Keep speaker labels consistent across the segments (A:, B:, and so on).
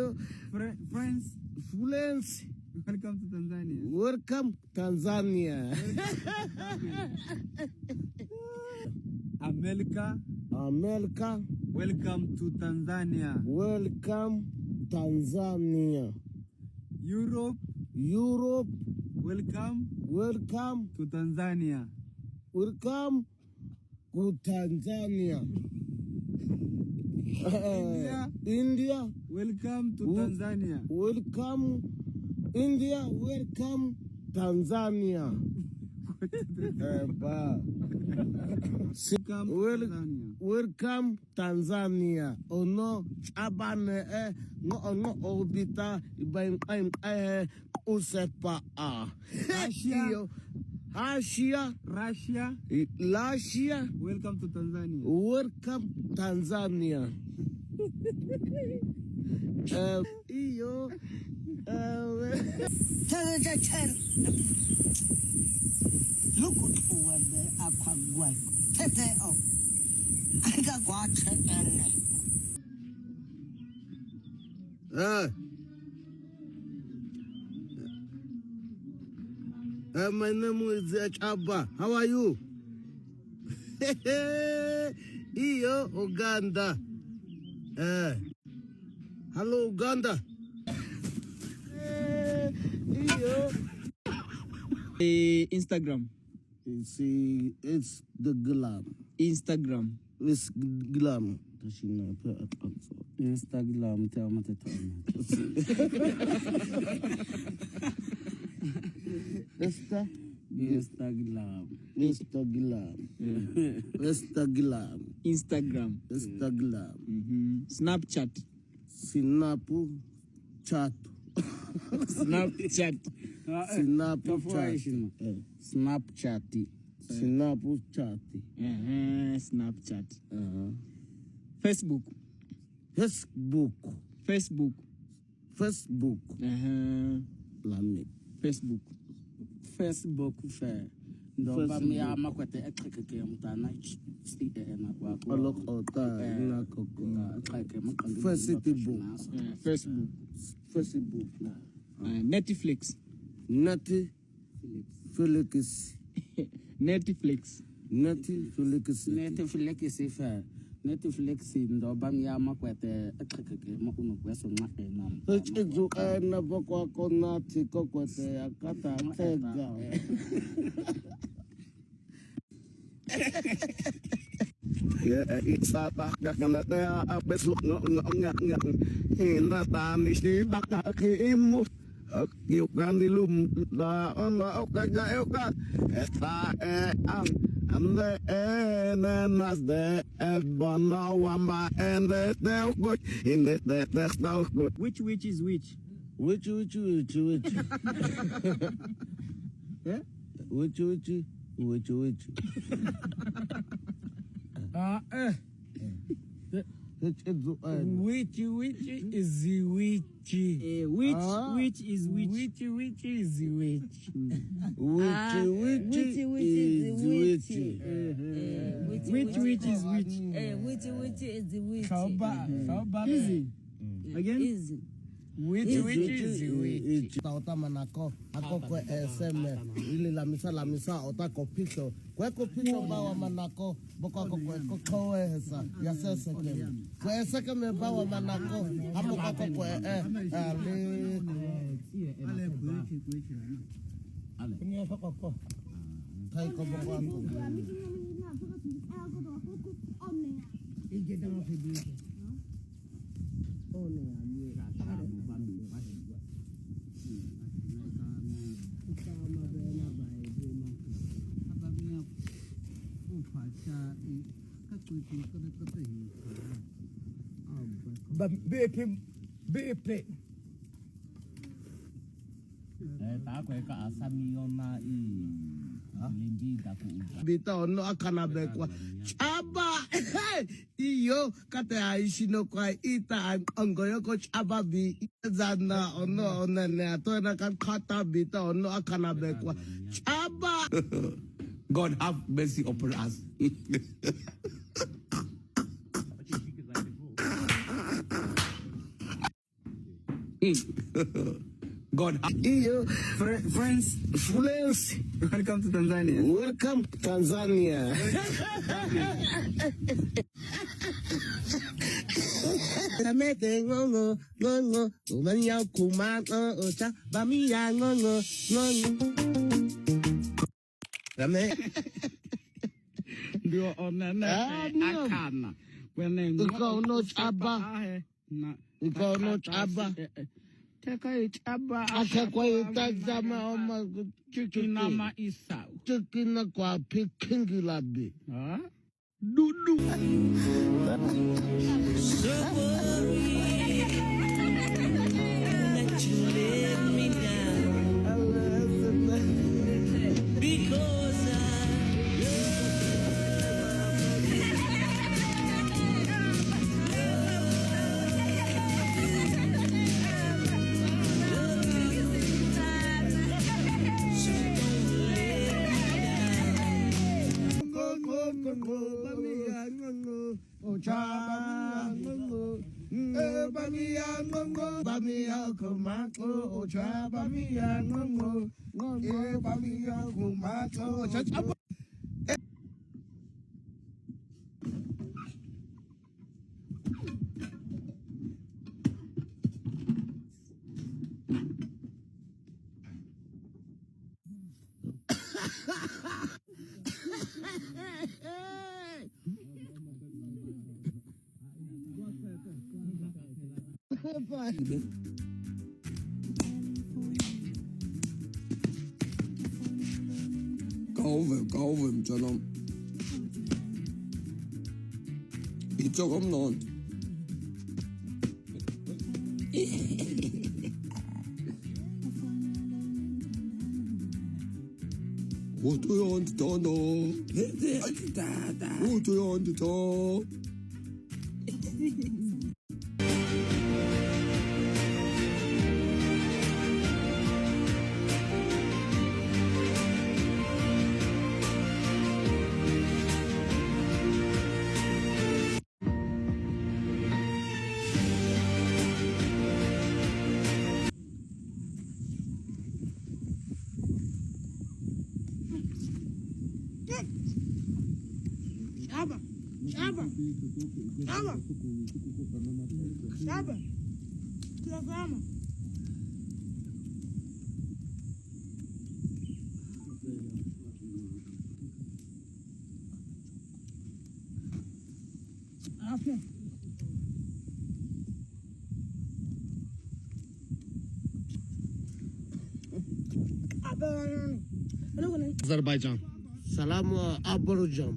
A: Iyo.
B: Friends. Welcome to Tanzania.
A: Welcome Tanzania.
B: America.
A: Welcome
B: to Tanzania.
A: Welcome Tanzania.
B: Europe.
A: Welcome
B: to Tanzania.
A: Welcome to Tanzania. India.
B: Welcome to Tanzania.
A: Welcome India. Welcome Tanzania. Welcome Tanzania. Ono abane no obita ibaim usepa Russia.
B: Welcome to Tanzania.
A: Welcome Tanzania. Iyo.
C: Look what the aqua Tete oh. I got watch and
A: my name is Chaba. How are you? Iyo Uganda. Hello Uganda. Iyo.
B: Instagram.
A: It's the glam.
B: Instagram.
A: It's glam.
B: Instagram. Tell me to tell me. Instagram. Snapchat.
A: Snapchat.
B: Facebook.
C: Facebook fair. No, but me I'm a quite a
B: Facebook. Netflix.
C: Netflix ndo bami ya makwete ekekeke makuno kweso ngafena
A: ezu ena bokwa konati kokwete akata tega it's a back na ta abeslo ngak ina ta ni si baka kimu you can dilum la ona okaga oka esta I'm the enas the ebona wamba and the good in the that's no good.
B: Which is which?
A: Which?
B: Yeah?
A: Which?
B: Which is which? Which is which?
C: Which is which?
B: Chaba. Easy. Again?
C: Easy.
B: Which is
A: Tauta manako ako kwe SM ili la misa otako pito kwe ko pito bawa manako boko ako kwe hesa ya sese kwe seke me bawa manako hapo kako kwe ale kwenye kako tai ko boko ako
C: BP
D: ta kwe ka asami ona limbi da ku
A: bita ono akana bekwa chaba iyo kate aishi no kwa ita angoyo ko chaba bi zana ono onene atona kan khata bita ono akana bekwa chaba.
D: God have mercy upon us.
B: God.
A: Friends,
B: Welcome to Tanzania.
A: welcome Tanzania.
E: Mete ngongo ngongo umanya kuma ocha bamia ngongo ngongo Rame
B: Ndio onana akana.
E: Ukono chaba Ukono chaba
B: Teka chaba
E: Akakwa itazama oma
B: chukina ma isau.
E: Chukina kwa pikingilabi
B: Ha?
E: Dudu
A: Kauwem, canım. Hiç yok non. What do you want to know? What do you want to know?
C: Chaba. Tazama. Afya.
E: Azerbaycan Salam Aburucan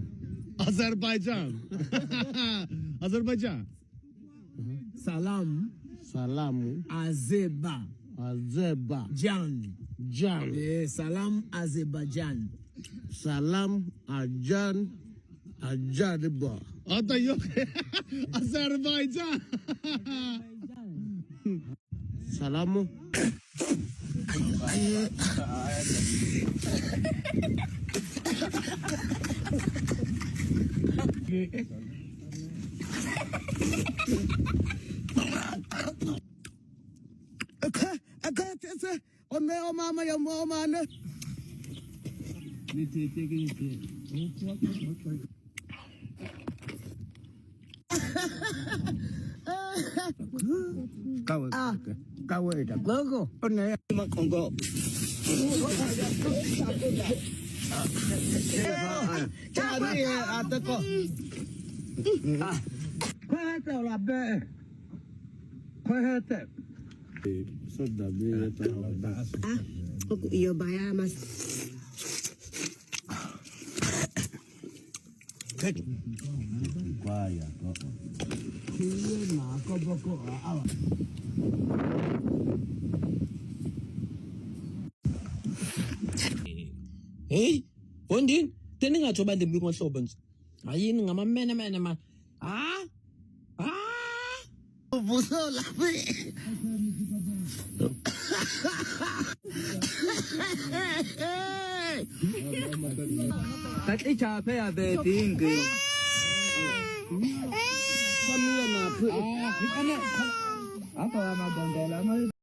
B: Azerbaycan. Azerbaycan. Salam.
E: Salam
B: Azeba.
E: Jan
B: Salam Azerbaijan.
E: Salam Ajaniba
B: Ada yok. Azerbaycan.
E: Salamu
B: Gogo. Onaya makongo. Cari ada kok. Kwete la be. Kwete.
E: Soda be
C: Iyo baya mas.
E: Kwaya
F: Hey, Bondin, teni ngajoba ndimbi ngohlobo nje. Hayini ngamamene man.
E: Busola be
B: Tati chape ya betingi.
E: Kami na
B: Apa ama bondela